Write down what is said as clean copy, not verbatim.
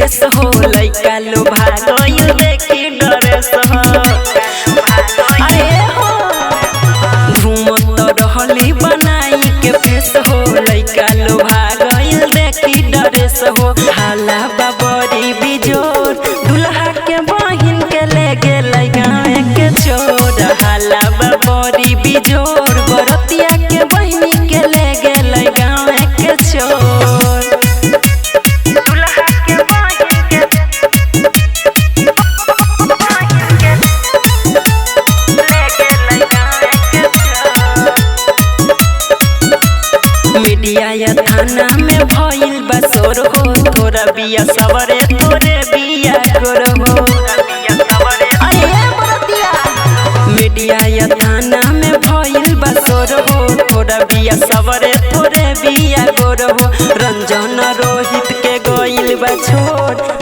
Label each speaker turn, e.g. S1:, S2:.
S1: face हो लइका लो भागइल देखी ड्रेस हो अरे हो घूमत रहली बनाई के फेस हो लइका लो भागइल देखी ड्रेस हो हाला बाबरी बिजोर दुल्हा के बहिन के ले गेलै गाँव के छोड़ हाला बाबरी बिजोर बरतिया के बहिनी के ले गेलै गाँव के छोड़ मीडिया या थाना में भइल बसोर हो तोरा बिया सवरे तोरे बिया गोर हो मीडिया या थाना में भइल बसोर हो तोरा बिया सवरे तोरे बिया गोर हो रंजन रोहित के गइल बा छोड़